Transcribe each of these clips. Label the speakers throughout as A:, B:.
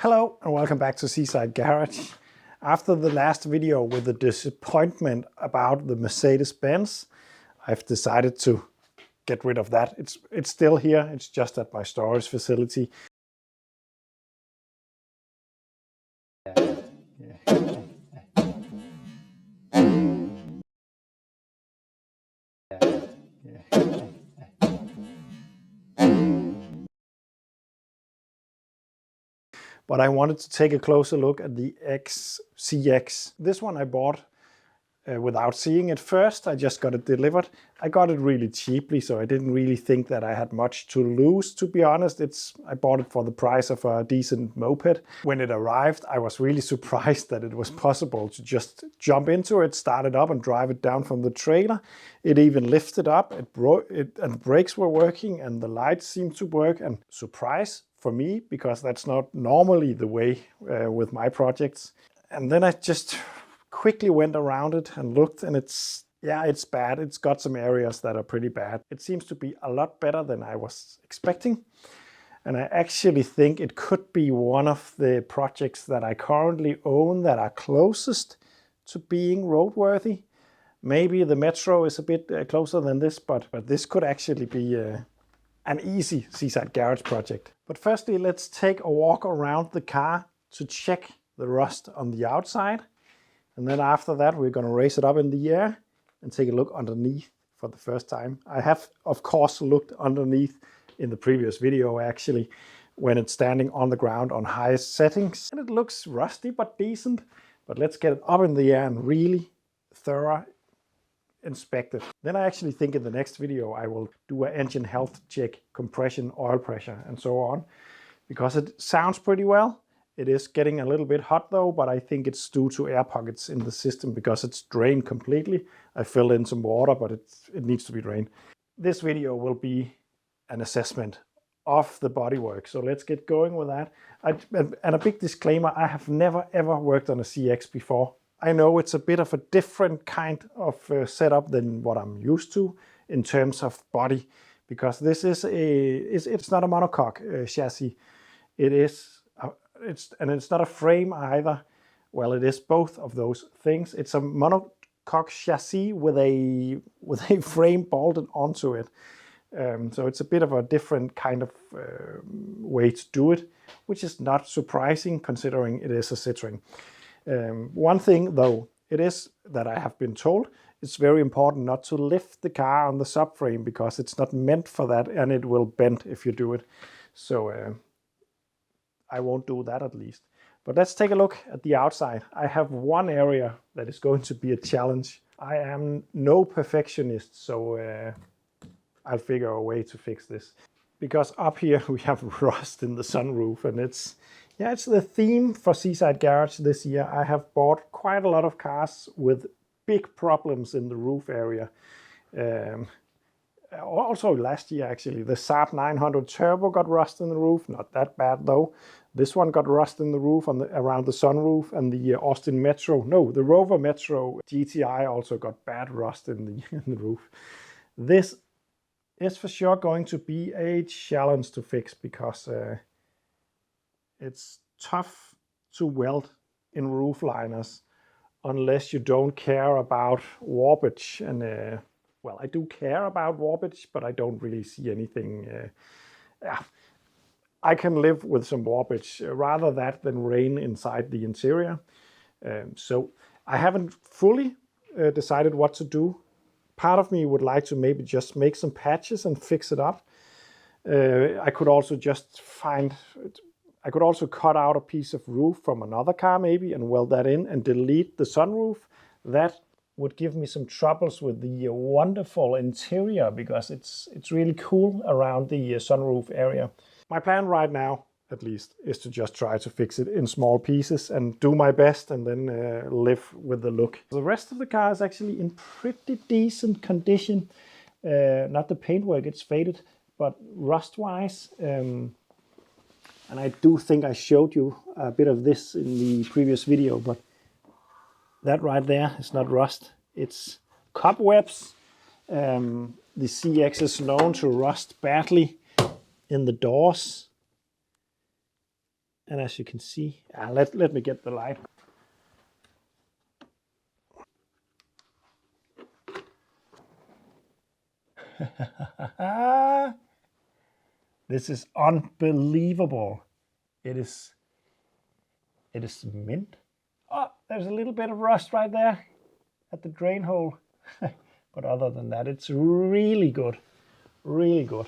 A: Hello and welcome back to Seaside Garage. After the last video with the disappointment about the Mercedes-Benz, I've decided to get rid of that. It's still here, it's just at my storage facility. But I wanted to take a closer look at the CX. This one I bought without seeing it first. I just got it delivered. I got it really cheaply, so I didn't really think that I had much to lose, to be honest. I bought it for the price of a decent moped. When it arrived, I was really surprised that it was possible to just jump into it, start it up and drive it down from the trailer. It even lifted up, and the brakes were working and the lights seemed to work. And surprise for me, because that's not normally the way with my projects. And then I just quickly went around it and looked, and it's bad. It's got some areas that are pretty bad. It seems to be a lot better than I was expecting. And I actually think it could be one of the projects that I currently own that are closest to being roadworthy. Maybe the Metro is a bit closer than this, but this could actually be an easy Seaside Garage project. But firstly, let's take a walk around the car to check the rust on the outside. And then after that, we're going to raise it up in the air and take a look underneath for the first time. I have, of course, looked underneath in the previous video, actually, when it's standing on the ground on highest settings. And it looks rusty, but decent. But let's get it up in the air and really thorough inspect it. Then I actually think in the next video, I will do an engine health check, compression, oil pressure, and so on. Because it sounds pretty well. It is getting a little bit hot though, but I think it's due to air pockets in the system because it's drained completely. I filled in some water, but it needs to be drained. This video will be an assessment of the bodywork. So let's get going with that. And a big disclaimer, I have never ever worked on a CX before. I know it's a bit of a different kind of setup than what I'm used to in terms of body, because this is it's not a monocoque chassis. It's not a frame either. Well, it is both of those things. It's a monocoque chassis with a frame bolted onto it. So it's a bit of a different kind of way to do it, which is not surprising considering it is a Citroen. One thing though, it is that I have been told, it's very important not to lift the car on the subframe because it's not meant for that and it will bend if you do it. So I won't do that at least. But let's take a look at the outside. I have one area that is going to be a challenge. I am no perfectionist, so I'll figure a way to fix this. Because up here we have rust in the sunroof, and it's the theme for Seaside Garage this year. I have bought quite a lot of cars with big problems in the roof area. Also last year, actually, the Saab 900 Turbo got rust in the roof. Not that bad though. This one got rust in the roof around the sunroof, and the Austin Metro, no, the Rover Metro GTI also got bad rust in the roof. This is for sure going to be a challenge to fix because it's tough to weld in roof liners unless you don't care about warpage. And well, I do care about warpage, but I don't really see anything. I can live with some warpage, rather that than rain inside the interior. So I haven't fully decided what to do. Part of me would like to maybe just make some patches and fix it up. I could also cut out a piece of roof from another car maybe and weld that in and delete the sunroof. That would give me some troubles with the wonderful interior because it's really cool around the sunroof area. My plan right now, at least, is to just try to fix it in small pieces and do my best and then live with the look. The rest of the car is actually in pretty decent condition. Not the paintwork, it's faded, but rust-wise. And I do think I showed you a bit of this in the previous video, but that right there is not rust, it's cobwebs. The CX is known to rust badly in the doors. And as you can see, let me get the light. This is unbelievable. It is mint. Oh, there's a little bit of rust right there at the drain hole. But other than that, it's really good. Really good.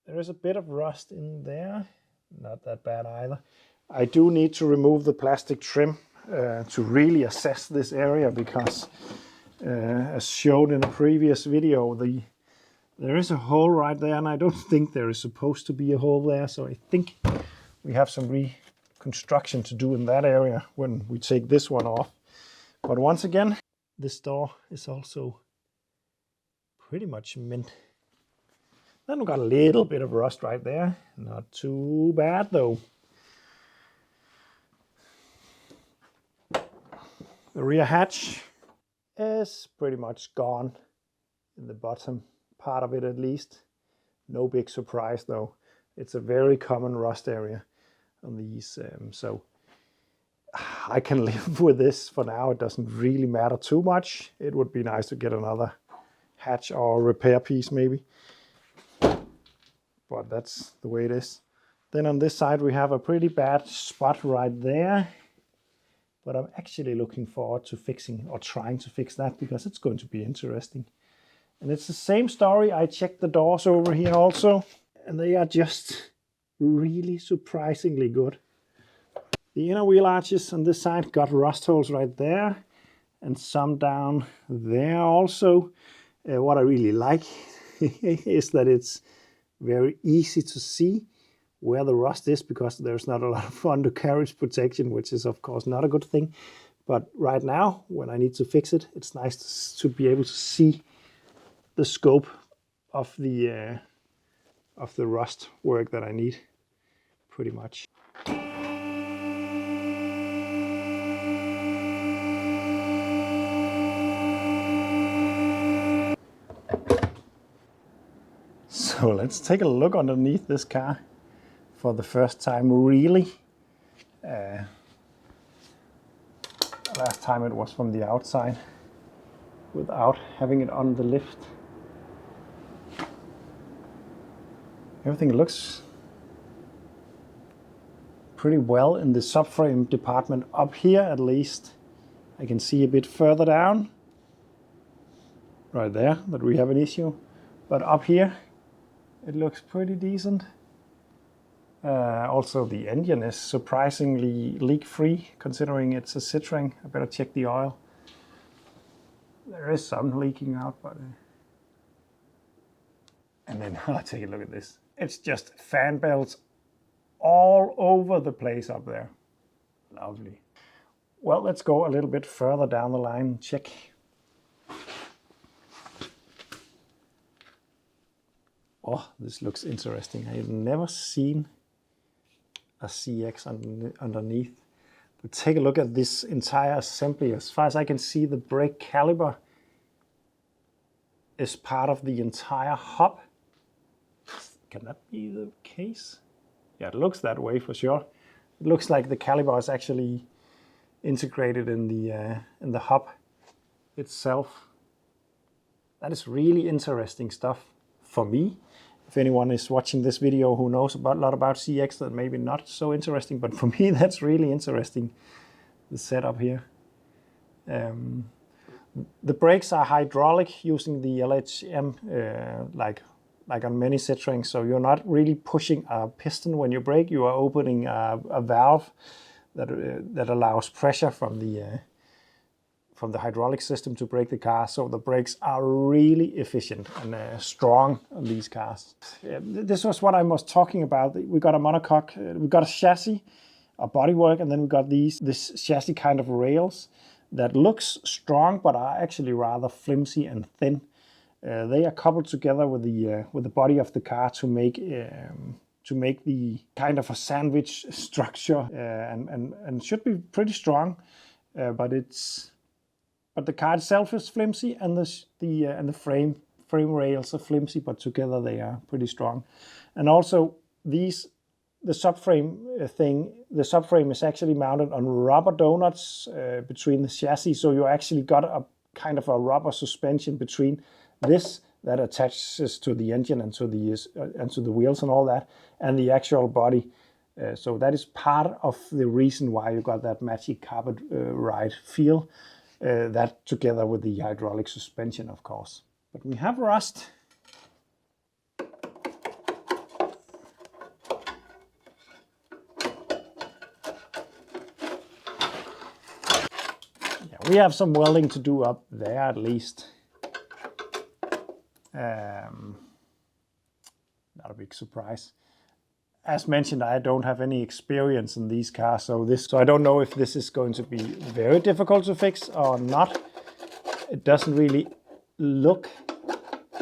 A: There is a bit of rust in there. Not that bad either. I do need to remove the plastic trim to really assess this area because as shown in a previous video, there is a hole right there, and I don't think there is supposed to be a hole there. So I think we have some reconstruction to do in that area when we take this one off. But once again, this door is also pretty much mint. Then we got a little bit of rust right there. Not too bad though. The rear hatch is pretty much gone in the bottom part of it at least. No big surprise though. It's a very common rust area on these, so I can live with this for now. It doesn't really matter too much. It would be nice to get another hatch or repair piece maybe, but that's the way it is. Then on this side we have a pretty bad spot right there, but I'm actually looking forward to fixing or trying to fix that because it's going to be interesting. And it's the same story. I checked the doors over here also, and they are just really surprisingly good. The inner wheel arches on this side got rust holes right there and some down there also. What I really like is that it's very easy to see where the rust is because there's not a lot of undercarriage protection, which is of course not a good thing. But right now, when I need to fix it, it's nice to be able to see the scope of the rust work that I need, pretty much. So let's take a look underneath this car for the first time, really. Last time it was from the outside without having it on the lift. Everything looks pretty well in the subframe department up here at least. I can see a bit further down right there that we have an issue, but up here it looks pretty decent. Also the engine is surprisingly leak-free considering it's a Citroen. I better check the oil. There is some leaking out, but and then take a look at this. It's just fan belts all over the place up there. Lovely. Well, let's go a little bit further down the line and check. Oh, this looks interesting. I've never seen a CX underneath. But take a look at this entire assembly. As far as I can see, the brake caliper is part of the entire hub. Can that be the case? Yeah, it looks that way for sure. It looks like the caliper is actually integrated in the hub itself. That is really interesting stuff for me. If anyone is watching this video who knows a lot about CX, that maybe not so interesting, but for me that's really interesting, the setup here. The brakes are hydraulic using the LHM like on many Citroens, so you're not really pushing a piston when you brake. You are opening a valve that allows pressure from the hydraulic system to brake the car. So the brakes are really efficient and strong on these cars. This was what I was talking about. We got a monocoque, we got a chassis, a bodywork, and then we got this chassis kind of rails that looks strong but are actually rather flimsy and thin. They are coupled together with the body of the car to make the kind of a sandwich structure, and should be pretty strong. But the car itself is flimsy, and the frame rails are flimsy, but together they are pretty strong. And also these the subframe thing, the subframe is actually mounted on rubber donuts between the chassis. So you actually got a kind of a rubber suspension between this that attaches to the engine and to the wheels and all that, and the actual body. So that is part of the reason why you got that magic carpet ride feel. That together with the hydraulic suspension, of course. But we have rust. Yeah, we have some welding to do up there at least. Not a big surprise. As mentioned, I don't have any experience in these cars, so I don't know if this is going to be very difficult to fix or not. It doesn't really look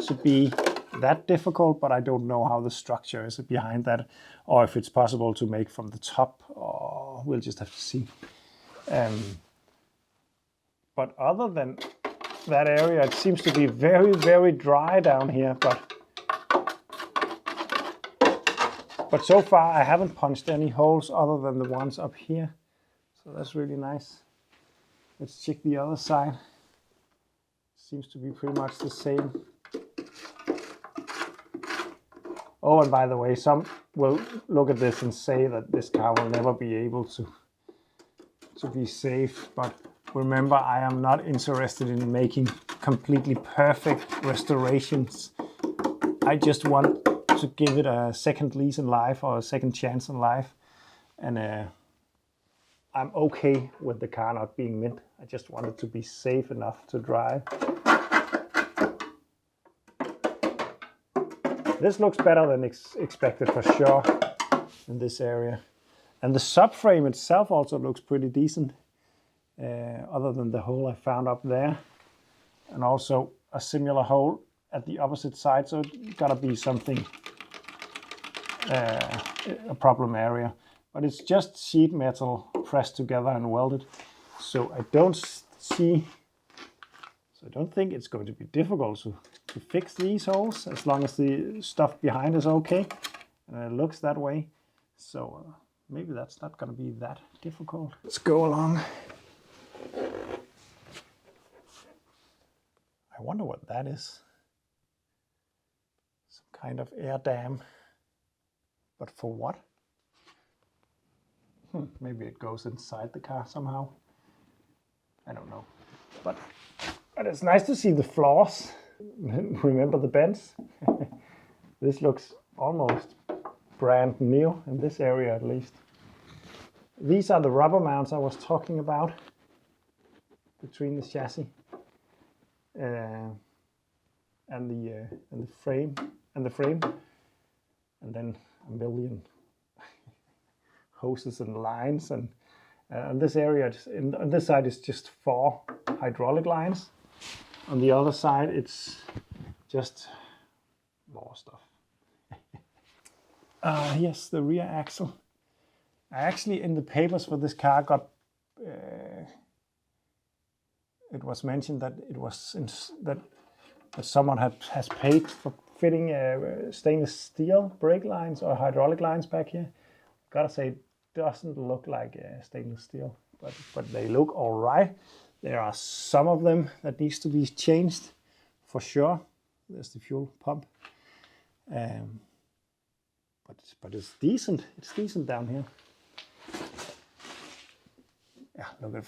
A: to be that difficult, but I don't know how the structure is behind that, or if it's possible to make from the top, or we'll just have to see. But other than that area, it seems to be very, very dry down here, but so far I haven't punched any holes other than the ones up here. So that's really nice. Let's check the other side. Seems to be pretty much the same. Oh, and by the way, some will look at this and say that this car will never be able to be safe. But remember, I am not interested in making completely perfect restorations. I just want to give it a second lease in life, or a second chance in life, and I'm okay with the car not being mint. I just want it to be safe enough to drive. This looks better than expected for sure in this area, and the subframe itself also looks pretty decent, other than the hole I found up there, and also a similar hole at the opposite side, so it's gotta be something, a problem area. But it's just sheet metal pressed together and welded, so I don't think it's going to be difficult to fix these holes, as long as the stuff behind is okay, and it looks that way. So maybe that's not going to be that difficult. Let's go along. I wonder what that is. Some kind of air dam. But for what? Maybe it goes inside the car somehow. I don't know. But it's nice to see the floors. Remember the bends? This looks almost brand new in this area, at least. These are the rubber mounts I was talking about between the chassis and the frame, and then a million hoses and lines, and this area on this side is just 4 hydraulic lines. On the other side it's just more stuff. Yes, the rear axle. I actually, in the papers for this car, got it was mentioned that it was that someone has paid for fitting stainless steel brake lines or hydraulic lines back here. Gotta say, it doesn't look like stainless steel, but they look all right. There are some of them that needs to be changed for sure. There's the fuel pump, but it's decent. It's decent down here. Yeah, look at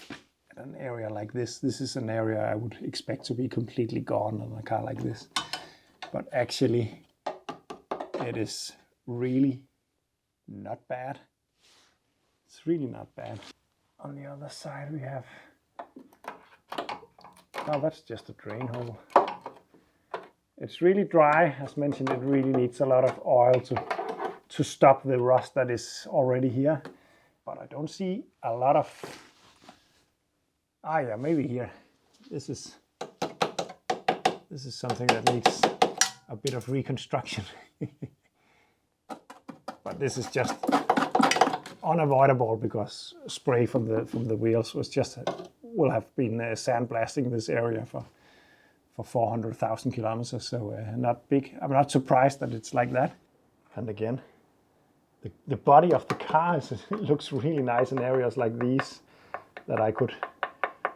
A: an area like this. This is an area I would expect to be completely gone on a car like this, but actually it is really not bad. It's really not bad. On the other side we have, oh, that's just a drain hole. It's really dry. As mentioned, it really needs a lot of oil to stop the rust that is already here. But I don't see a lot of, yeah, maybe here. This is something that needs a bit of reconstruction. But this is just unavoidable, because spray from the wheels will have been sandblasting this area for 400,000 kilometers. So not big. I'm not surprised that it's like that. And again, the body of the car looks really nice in areas like these that I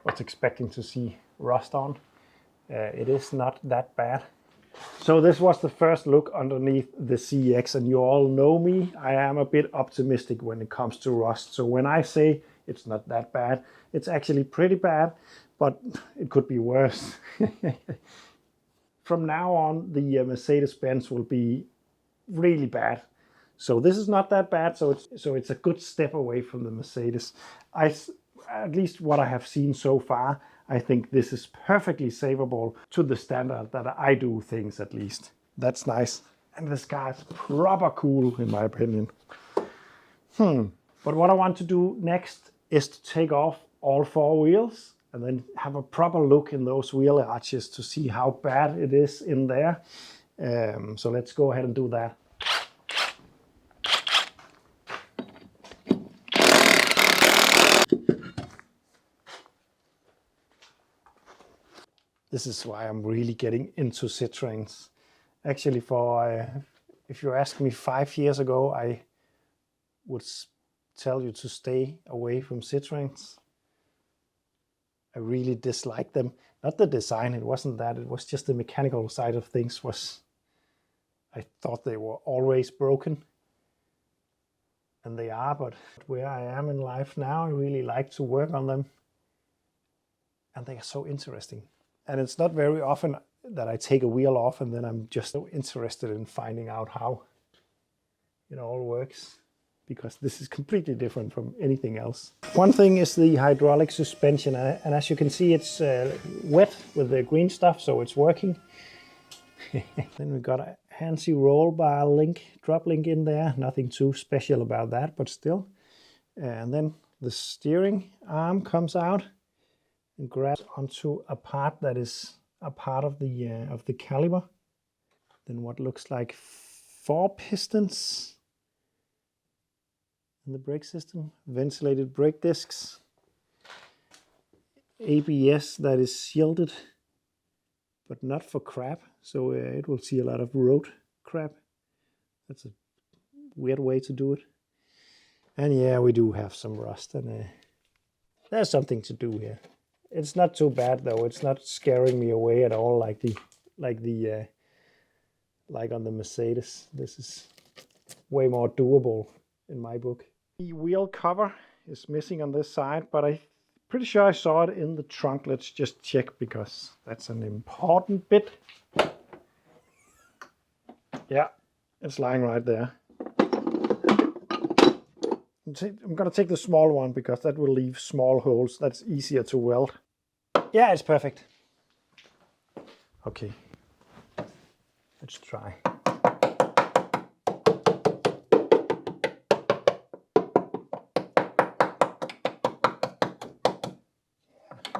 A: was expecting to see rust on. It is not that bad. So this was the first look underneath the CX, and you all know me. I am a bit optimistic when it comes to rust. So when I say it's not that bad, it's actually pretty bad, but it could be worse. From now on, the Mercedes-Benz will be really bad. So this is not that bad. So it's a good step away from the Mercedes. At least what I have seen so far, I think this is perfectly savable to the standard that I do things, at least. That's nice. And this car is proper cool, in my opinion. But what I want to do next is to take off all 4 wheels and then have a proper look in those wheel arches to see how bad it is in there. So let's go ahead and do that. This is why I'm really getting into Citroens. Actually, if you asked me 5 years ago, I would tell you to stay away from Citroens. I really dislike them. Not the design, it wasn't that. It was just the mechanical side of things. I thought they were always broken. And they are, but where I am in life now, I really like to work on them. And they are so interesting. And it's not very often that I take a wheel off and then I'm just so interested in finding out how it all works, because this is completely different from anything else. One thing is the hydraulic suspension, and as you can see, it's wet with the green stuff, so it's working. Then we got a handsy roll bar drop link in there. Nothing too special about that, but still. And then the steering arm comes out and grabs onto a part that is a part of the caliper. Then what looks like 4 pistons in the brake system, ventilated brake discs, ABS that is shielded, but not for crap, so it will see a lot of road crap. That's a weird way to do it. And yeah, we do have some rust, and there's something to do here. It's not too bad though. It's not scaring me away at all like on the Mercedes. This is way more doable in my book. The wheel cover is missing on this side, but I'm pretty sure I saw it in the trunk. Let's just check, because that's an important bit. Yeah, it's lying right there. I'm gonna take the small one because that will leave small holes. That's easier to weld. Yeah, it's perfect. Okay, let's try.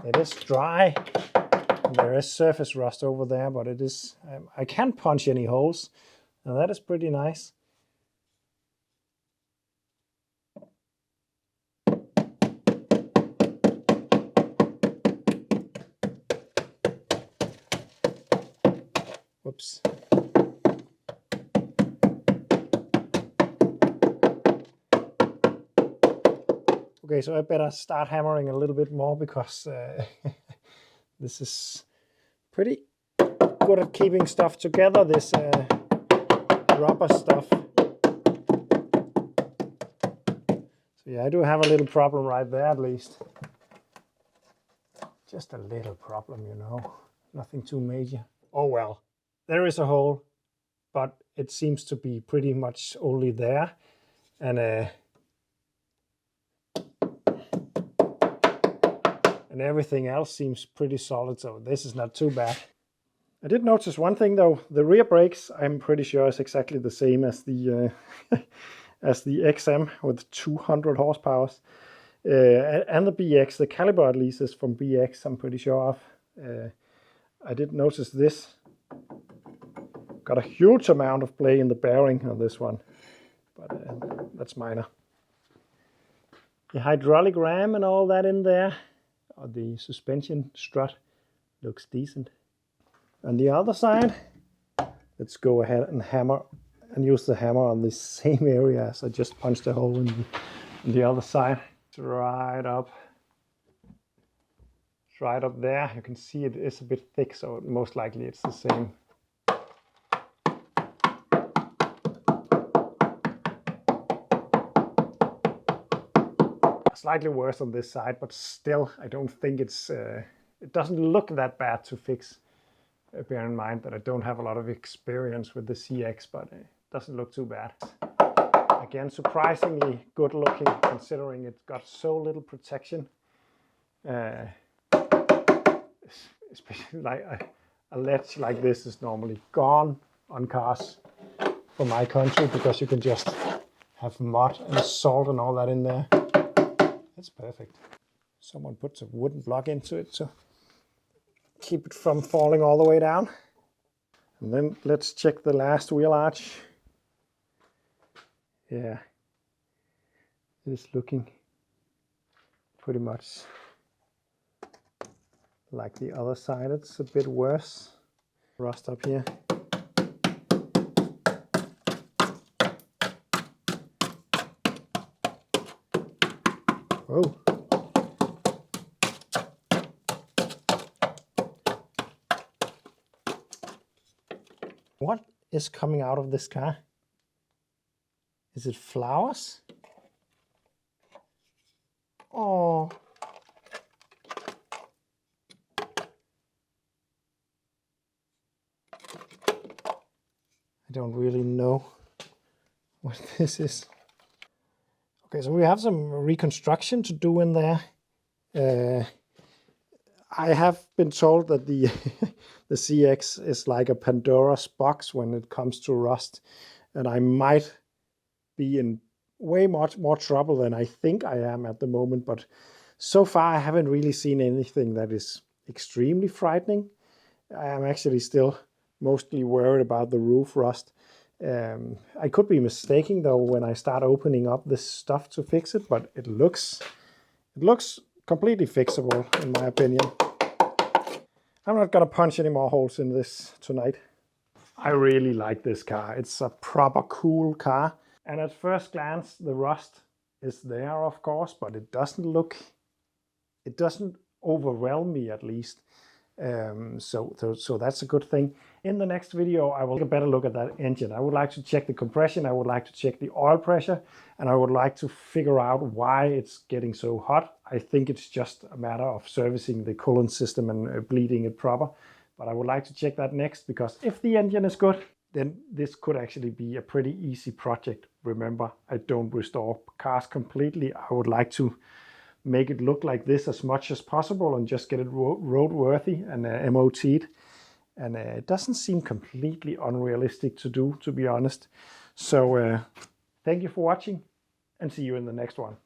A: It is dry. There is surface rust over there, but it is. I can't punch any holes, and that is pretty nice. Whoops. Okay, so I better start hammering a little bit more, because this is pretty good at keeping stuff together, this rubber stuff. So yeah, I do have a little problem right there, at least. Just a little problem, you know, nothing too major. Oh well, there is a hole, but it seems to be pretty much only there, and everything else seems pretty solid, so this is not too bad. I did notice one thing though. The rear brakes, I'm pretty sure, is exactly the same as the as the XM with 200 horsepower, and the BX. The caliber at least is from BX, I'm pretty sure of. I did notice this. Got a huge amount of play in the bearing on this one, but that's minor. The hydraulic ram and all that in there. The suspension strut looks decent. On the other side, let's go ahead and hammer and use the hammer on the same area as I just punched a hole in the other side. It's right up there. You can see it is a bit thick, so most likely it's the same. Slightly worse on this side, but still I don't think it's it doesn't look that bad to fix. Bear in mind that I don't have a lot of experience with the CX, but it doesn't look too bad. Again, surprisingly good looking considering it's got so little protection. Especially like a ledge like this is normally gone on cars from my country because you can just have mud and salt and all that in there. That's perfect. Someone puts a wooden block into it to keep it from falling all the way down. And then let's check the last wheel arch. Yeah, it is looking pretty much like the other side. It's a bit worse. Rust up here. Oh. What is coming out of this car? Is it flowers? Oh. I don't really know what this is. Okay, so we have some reconstruction to do in there. I have been told that the the CX is like a Pandora's box when it comes to rust, and I might be in way much more trouble than I think I am at the moment, but so far I haven't really seen anything that is extremely frightening. I am actually still mostly worried about the roof rust. I could be mistaken though when I start opening up this stuff to fix it, but it looks completely fixable in my opinion. I'm not gonna punch any more holes in this tonight. I really like this car. It's a proper cool car. And at first glance, the rust is there, of course, but it doesn't overwhelm me at least. So that's a good thing. In the next video, I will take a better look at that engine. I would like to check the compression, I would like to check the oil pressure, and I would like to figure out why it's getting so hot. I think it's just a matter of servicing the coolant system and bleeding it proper. But I would like to check that next, because if the engine is good, then this could actually be a pretty easy project. Remember, I don't restore cars completely. I would like to make it look like this as much as possible and just get it roadworthy and MOT'd. And it doesn't seem completely unrealistic to do, to be honest. So thank you for watching and see you in the next one.